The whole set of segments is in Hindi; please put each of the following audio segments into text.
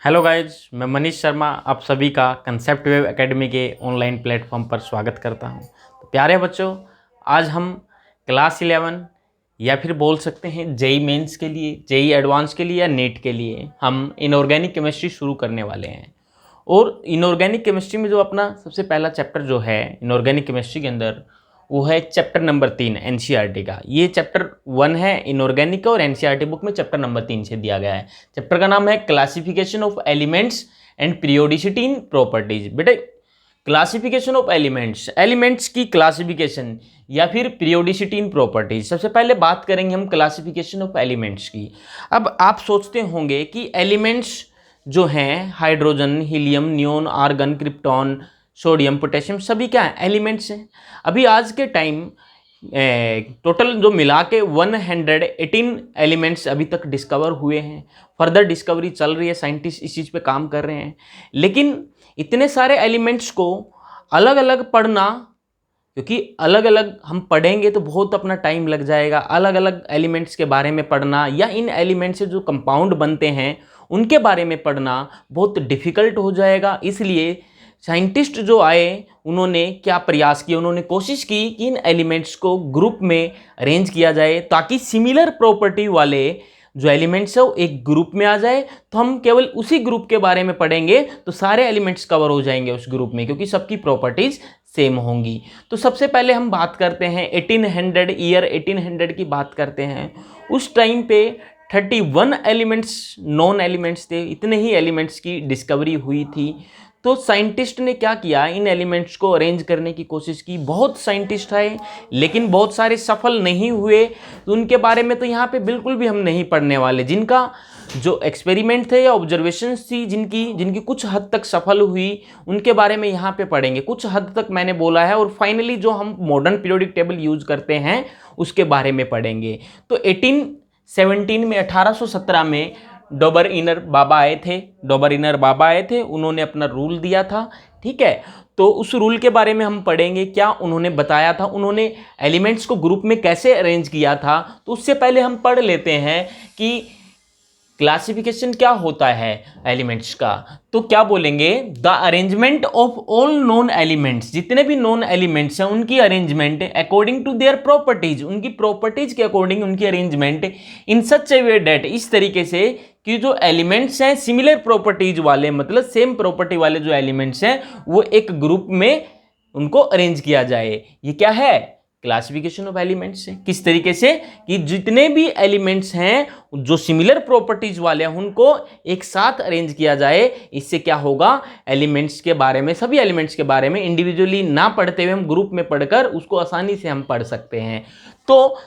हेलो गाइज, मैं मनीष शर्मा आप सभी का कंसेप्ट वेव एकेडमी के ऑनलाइन प्लेटफॉर्म पर स्वागत करता हूं। तो प्यारे बच्चों, आज हम क्लास 11 या फिर बोल सकते हैं जेई मेंस के लिए, जेई एडवांस के लिए या नीट के लिए हम इनऑर्गेनिक केमिस्ट्री शुरू करने वाले हैं। और इनऑर्गेनिक केमिस्ट्री में जो अपना सबसे पहला चैप्टर जो है इनऑर्गेनिक केमिस्ट्री के अंदर, वो है चैप्टर नंबर 3 एनसीईआरटी का। ये चैप्टर 1 है इनऑर्गेनिक का और एनसीईआरटी बुक में चैप्टर नंबर 3 से दिया गया है। चैप्टर का नाम है classification of elements and periodicity in properties. बेटे, क्लासिफिकेशन ऑफ एलिमेंट्स, एलिमेंट्स की क्लासिफिकेशन या फिर पीरियोडिसिटी इन प्रॉपर्टीज। सबसे पहले बात करेंगे हम क्लासिफिकेशन ऑफ एलिमेंट्स की। अब आप सोचते होंगे कि एलिमेंट्स जो हैं hydrogen, helium, neon, argon, krypton, sodium, potassium, सभी क्या है एलिमेंट्स हैं। अभी आज के टाइम टोटल जो मिला के 118 एलिमेंट्स अभी तक डिस्कवर हुए हैं। फर्दर डिस्कवरी चल रही है, साइंटिस्ट इस चीज़ पे काम कर रहे हैं। लेकिन इतने सारे एलिमेंट्स को अलग अलग पढ़ना, क्योंकि अलग अलग हम पढ़ेंगे तो बहुत अपना टाइम लग जाएगा। अलग अलग एलिमेंट्स के बारे में पढ़ना या इन एलिमेंट्स से जो कंपाउंड बनते हैं उनके बारे में पढ़ना बहुत डिफ़िकल्ट हो जाएगा। इसलिए साइंटिस्ट जो आए उन्होंने क्या प्रयास किए, उन्होंने कोशिश की कि इन एलिमेंट्स को ग्रुप में अरेंज किया जाए ताकि सिमिलर प्रॉपर्टी वाले जो एलिमेंट्स है वो एक ग्रुप में आ जाए। तो हम केवल उसी ग्रुप के बारे में पढ़ेंगे तो सारे एलिमेंट्स कवर हो जाएंगे उस ग्रुप में, क्योंकि सबकी प्रॉपर्टीज सेम होंगी। तो सबसे पहले हम बात करते हैं 1800 की बात करते हैं। उस टाइम पे 31 एलिमेंट्स नॉन एलिमेंट्स थे, इतने ही एलिमेंट्स की डिस्कवरी हुई थी। तो साइंटिस्ट ने क्या किया, इन एलिमेंट्स को अरेंज करने की कोशिश की। बहुत साइंटिस्ट आए लेकिन बहुत सारे सफल नहीं हुए। तो उनके बारे में तो यहाँ पे बिल्कुल भी हम नहीं पढ़ने वाले। जिनका जो एक्सपेरिमेंट थे या ऑब्जर्वेशंस थी जिनकी कुछ हद तक सफल हुई, उनके बारे में यहाँ पे पढ़ेंगे। कुछ हद तक मैंने बोला है। और फाइनली जो हम मॉडर्न पीरियोडिक टेबल यूज करते हैं उसके बारे में पढ़ेंगे। तो 1817 में डोबरइनर बाबा आए थे। उन्होंने अपना रूल दिया था, ठीक है। तो उस रूल के बारे में हम पढ़ेंगे, क्या उन्होंने बताया था, उन्होंने एलिमेंट्स को ग्रुप में कैसे अरेंज किया था। तो उससे पहले हम पढ़ लेते हैं कि क्लासिफिकेशन क्या होता है एलिमेंट्स का। तो क्या बोलेंगे, the arrangement of all non elements, जितने भी नॉन एलिमेंट्स हैं उनकी arrangement according to their properties, उनकी प्रॉपर्टीज के अकॉर्डिंग उनकी arrangement in such a way that, इस तरीके से कि जो एलिमेंट्स हैं सिमिलर प्रॉपर्टीज वाले, मतलब सेम प्रॉपर्टी वाले जो एलिमेंट्स हैं वो एक ग्रुप में उनको अरेंज किया जाए। ये क्या है, क्लासिफिकेशन ऑफ एलिमेंट्स है। किस तरीके से कि जितने भी एलिमेंट्स हैं जो सिमिलर प्रॉपर्टीज वाले हैं उनको एक साथ अरेंज किया जाए। इससे क्या होगा, एलिमेंट्स के बारे में, सभी एलिमेंट्स के बारे में इंडिविजुअली ना पढ़ते हुए हम ग्रुप में पढ़कर उसको आसानी से हम पढ़ सकते हैं। तो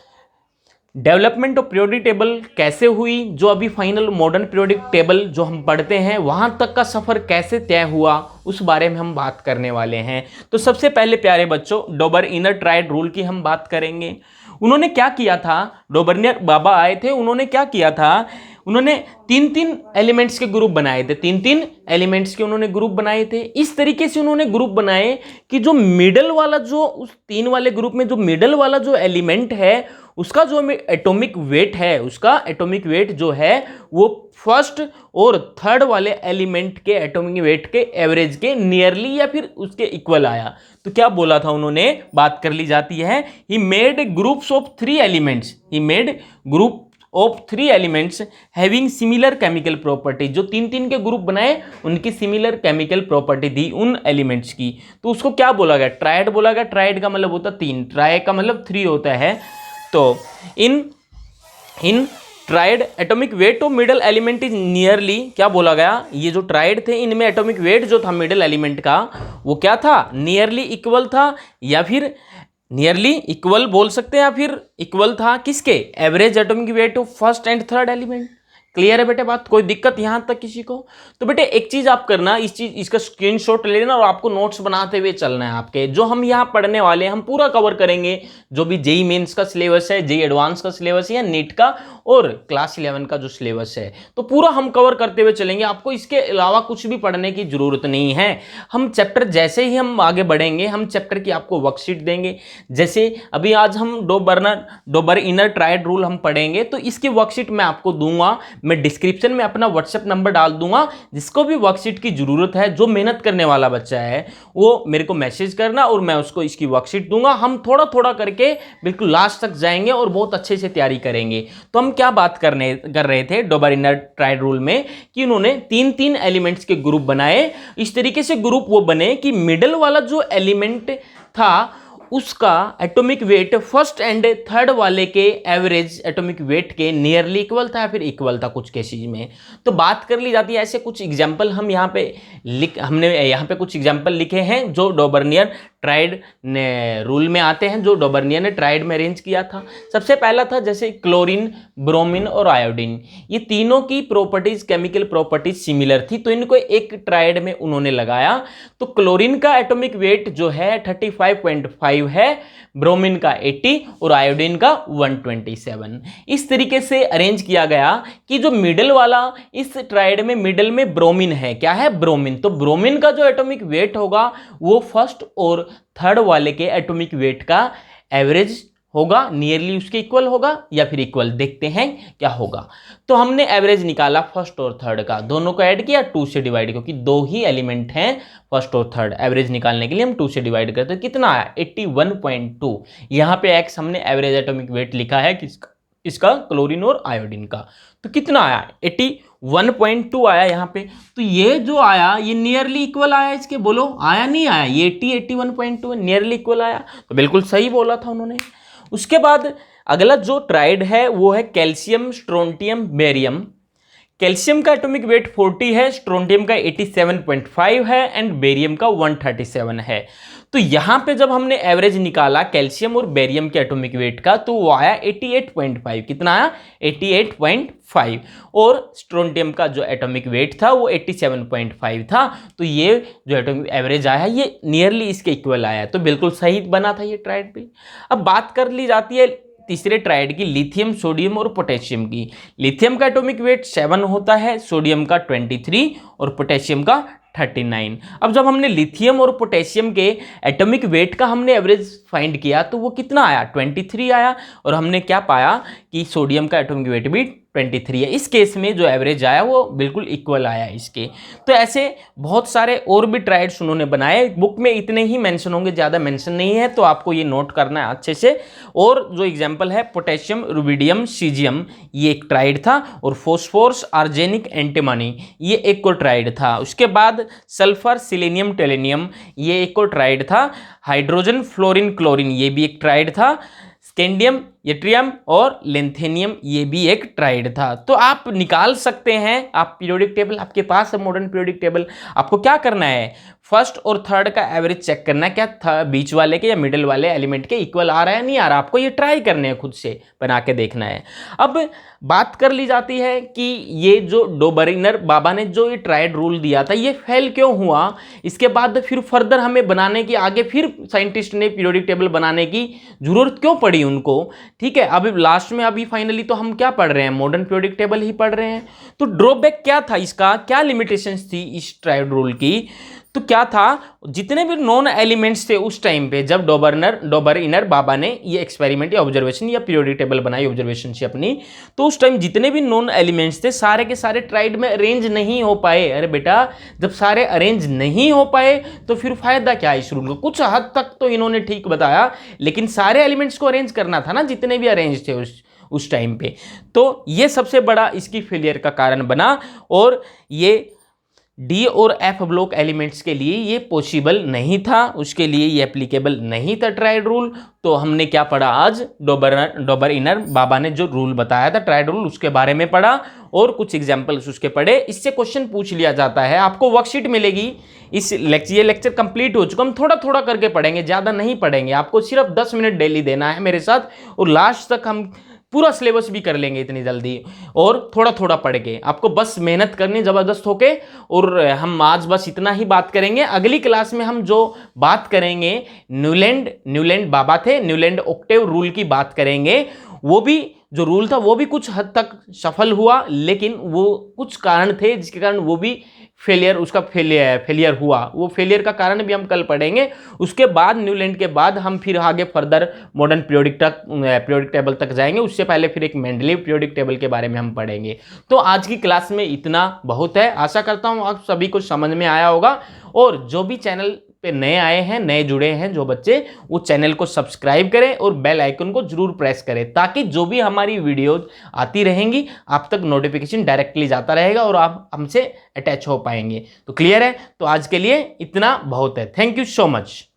डेवलपमेंट ऑफ पीरियोडिक टेबल कैसे हुई, जो अभी फाइनल मॉडर्न पीरियोडिक टेबल जो हम पढ़ते हैं वहां तक का सफर कैसे तय हुआ, उस बारे में हम बात करने वाले हैं। तो सबसे पहले प्यारे बच्चों, डोबरइनर ट्रायड रूल की हम बात करेंगे। उन्होंने क्या किया था, डोबरइनर बाबा आए थे, उन्होंने क्या किया था, उन्होंने 3-3 एलिमेंट्स के ग्रुप बनाए थे। 3-3 एलिमेंट्स के उन्होंने ग्रुप बनाए थे। इस तरीके से उन्होंने ग्रुप बनाए कि जो मिडल वाला, जो उस 3 वाले ग्रुप में जो मिडल वाला जो एलिमेंट है उसका जो एटॉमिक वेट है, उसका एटॉमिक वेट जो है वो फर्स्ट और थर्ड वाले एलिमेंट के एटॉमिक वेट के एवरेज के नियरली या फिर उसके इक्वल आया। तो क्या बोला था उन्होंने, बात कर ली जाती है, he made groups of 3 elements, he made group of 3 elements having similar chemical property. जो 3-3 के ग्रुप बनाए उनकी सिमिलर केमिकल प्रॉपर्टी थी उन एलिमेंट्स की। तो उसको क्या बोला गया, ट्रायड बोला गया। ट्रायड का मतलब होता 3, ट्राई का मतलब 3 होता है। तो in triad atomic weight of middle element is nearly, क्या बोला गया, ये जो ट्राइड थे इनमें एटॉमिक वेट जो था मिडल एलिमेंट का वो क्या था, नियरली इक्वल था, या फिर नियरली इक्वल बोल सकते हैं, या फिर इक्वल था किसके, average atomic weight of first and third element. Clear है बेटे बात, कोई दिक्कत यहां तक किसी को। तो बेटे एक चीज आप करना, इसका स्क्रीनशॉट ले लेना और आपको नोट्स बनाते हुए चलना है आपके। जो हम यहां पढ़ने वाले हैं हम पूरा कवर करेंगे, जो भी जेई मेंस का सिलेबस है, जेई एडवांस का सिलेबस है या नीट का और क्लास 11 का जो सिलेबस है, तो पूरा हम कवर करते हुए चलेंगे। आपको इसके अलावा कुछ भी पढ़ने की जरूरत नहीं है। हम चैप्टर जैसे ही हम आगे बढ़ेंगे हम चैप्टर की आपको वर्कशीट देंगे। जैसे अभी आज हम डोबरइनर ट्रायड रूल हम पढ़ेंगे तो इसकी वर्कशीट मैं आपको दूंगा। मैं डिस्क्रिप्शन में अपना व्हाट्सएप नंबर डाल दूंगा, जिसको भी वर्कशीट की ज़रूरत है, जो मेहनत करने वाला बच्चा है वो मेरे को मैसेज करना और मैं उसको इसकी वर्कशीट दूंगा। हम थोड़ा थोड़ा करके बिल्कुल लास्ट तक जाएंगे और बहुत अच्छे से तैयारी करेंगे। तो हम क्या बात कर रहे थे डोबर इनर ट्रायड रूल में कि उन्होंने 3-3 एलिमेंट्स के ग्रुप बनाए। इस तरीके से ग्रुप वो बने कि मिडल वाला जो एलिमेंट था उसका atomic weight first and third वाले के एवरेज एटॉमिक वेट के नियरली इक्वल था या फिर इक्वल था कुछ केसेज में। तो बात कर ली जाती है, ऐसे कुछ एग्जांपल हम यहाँ पे हमने यहाँ पे कुछ एग्जांपल लिखे हैं जो डोबर्नियर ट्राइड ने रूल में आते हैं, जो डोबर्नियर ने ट्राइड में अरेंज किया था। सबसे पहला था जैसे क्लोरीन, ब्रोमीन और आयोडीन, ये तीनों की प्रॉपर्टीज, केमिकल प्रॉपर्टीज सिमिलर थी, तो इनको एक ट्राइड में उन्होंने लगाया। तो क्लोरीन का एटॉमिक वेट जो है 35.5 है, ब्रोमीन का 80 और आयोडीन का 127। इस तरीके से अरेंज किया गया कि जो मिडल वाला इस ट्राइड में मिडल में ब्रोमीन है, क्या है ब्रोमीन, तो ब्रोमीन का जो एटॉमिक वेट होगा वो फर्स्ट और थर्ड वाले के एटॉमिक वेट का एवरेज होगा, नियरली उसके इक्वल होगा या फिर इक्वल, देखते हैं क्या होगा। तो हमने एवरेज निकाला फर्स्ट और थर्ड का, दोनों को ऐड किया 2 से डिवाइड, क्योंकि दो ही एलिमेंट हैं फर्स्ट और थर्ड। एवरेज निकालने के लिए हम 2 से डिवाइड करते हैं, कितना आया 81.2। यहाँ पे एक्स हमने एवरेज एटॉमिक वेट लिखा है किसका, इसका क्लोरीन और आयोडीन का। तो कितना आया 81.2 आया यहाँ पे। तो ये जो आया ये नियरली इक्वल आया इसके, बोलो आया नहीं आया, ये 81.2 नियरली इक्वल आया, तो बिल्कुल सही बोला था उन्होंने। उसके बाद अगला जो ट्राइड है वो है कैल्शियम, स्ट्रोंटियम, बेरियम। कैल्शियम का एटॉमिक वेट 40 है, स्ट्रोंटियम का 87.5 है एंड बेरियम का 137 है। तो यहाँ पे जब हमने एवरेज निकाला कैल्शियम और बेरियम के एटॉमिक वेट का तो वो आया 88.5, कितना आया 88.5, और स्ट्रोंटियम का जो एटॉमिक वेट था वो 87.5 था। तो ये जो एटॉमिक एवरेज आया ये नियरली इसके इक्वल आया, तो बिल्कुल सही बना था ये ट्राइड भी। अब बात कर ली जाती है तीसरे ट्राइड की, लिथियम, सोडियम और पोटेशियम की। लिथियम का एटॉमिक वेट 7 होता है, सोडियम का 23 और पोटेशियम का 39। अब जब हमने लिथियम और पोटेशियम के एटॉमिक वेट का हमने एवरेज फाइंड किया तो वो कितना आया 23 आया, और हमने क्या पाया कि सोडियम का एटॉमिक वेट भी 23 है। इस केस में जो एवरेज आया वो बिल्कुल इक्वल आया इसके। तो ऐसे बहुत सारे और भी ट्राइड्स उन्होंने बनाए, बुक में इतने ही मेंशन होंगे, ज़्यादा मेंशन नहीं है, तो आपको ये नोट करना है अच्छे से। और जो एग्जांपल है पोटेशियम, रुबिडियम, सीजियम, ये एक ट्राइड था, और फोस्फोरस, आर्जेनिक, एंटीमनी, ये एक को ट्राइड था। उसके बाद सल्फर, सिलेनियम, टेलेनियम, ये एक को ट्राइड था। हाइड्रोजन, फ्लोरीन, क्लोरीन, ये भी एक ट्राइड था। स्कैंडियम, यट्रियम और लेंथेनियम, ये भी एक ट्राइड था। तो आप निकाल सकते हैं, आप पीरियोडिक टेबल आपके पास है, मॉडर्न पीरियोडिक टेबल। आपको क्या करना है, फर्स्ट और थर्ड का एवरेज चेक करना है, क्या था बीच वाले के या मिडिल वाले एलिमेंट के इक्वल आ रहा है नहीं आ रहा, आपको ये ट्राई करने हैं, खुद से बना के देखना है। अब बात कर ली जाती है कि ये जो डोबरिनर बाबा ने जो ये ट्राइड रूल दिया था ये फेल क्यों हुआ, इसके बाद फिर फर्दर हमें बनाने की, आगे फिर साइंटिस्ट ने पीरियोडिक टेबल बनाने की जरूरत क्यों पड़ी उनको, ठीक है। अभी लास्ट में अभी फाइनली तो हम क्या पढ़ रहे हैं, मॉडर्न पीरियोडिक टेबल ही पढ़ रहे हैं। तो ड्रॉबैक क्या था इसका, क्या लिमिटेशंस थी इस ट्राइड रूल की, तो क्या था, जितने भी नॉन एलिमेंट्स थे उस टाइम पे जब डोबरिनर बाबा ने ये एक्सपेरिमेंट या ऑब्जर्वेशन या पीरियोडिक टेबल बनाई ऑब्जर्वेशन से अपनी, तो उस टाइम जितने भी नॉन एलिमेंट्स थे सारे के सारे ट्राइड में अरेंज नहीं हो पाए। अरे बेटा जब सारे अरेंज नहीं हो पाए तो फिर फायदा क्या है इस रूल को। कुछ हद तक तो इन्होंने ठीक बताया, लेकिन सारे एलिमेंट्स को अरेंज करना था ना, जितने भी अरेंज थे उस टाइम पे। तो ये सबसे बड़ा इसकी फेलियर का कारण बना, और ये डी और एफ ब्लॉक एलिमेंट्स के लिए ये पॉसिबल नहीं था, उसके लिए ये एप्लीकेबल नहीं था ट्राइड रूल। तो हमने क्या पढ़ा आज, डोबरिनर बाबा ने जो रूल बताया था ट्राइड रूल, उसके बारे में पढ़ा और कुछ एग्जांपल्स उसके पढ़े। इससे क्वेश्चन पूछ लिया जाता है, आपको वर्कशीट मिलेगी। इस लेक्चर, ये लेक्चर कंप्लीट हो चुका, हम थोड़ा थोड़ा करके पढ़ेंगे, ज़्यादा नहीं पढ़ेंगे। आपको सिर्फ 10 मिनट डेली देना है मेरे साथ, और लास्ट तक हम पूरा सिलेबस भी कर लेंगे इतनी जल्दी, और थोड़ा थोड़ा पढ़ के आपको बस मेहनत करनी ज़बरदस्त होके। और हम आज बस इतना ही बात करेंगे। अगली क्लास में हम जो बात करेंगे, न्यूलैंड बाबा थे, न्यूलैंड ऑक्टेव रूल की बात करेंगे। वो भी जो रूल था वो भी कुछ हद तक सफल हुआ, लेकिन वो कुछ कारण थे जिसके कारण वो भी फेलियर उसका फेलियर हुआ, वो फेलियर का कारण भी हम कल पढ़ेंगे। उसके बाद न्यूलैंड के बाद हम फिर आगे फर्दर मॉडर्न पीरियोडिक टेबल तक जाएंगे। उससे पहले फिर एक मेंडलीव पीरियोडिक टेबल के बारे में हम पढ़ेंगे। तो आज की क्लास में इतना बहुत है। आशा करता हूँ आप सभी को समझ में आया होगा। और जो भी चैनल पे नए आए हैं, नए जुड़े हैं जो बच्चे, वो चैनल को सब्सक्राइब करें और बेल आइकन को जरूर प्रेस करें, ताकि जो भी हमारी वीडियोज आती रहेंगी आप तक नोटिफिकेशन डायरेक्टली जाता रहेगा और आप हमसे अटैच हो पाएंगे। तो क्लियर है? तो आज के लिए इतना बहुत है। Thank you so much.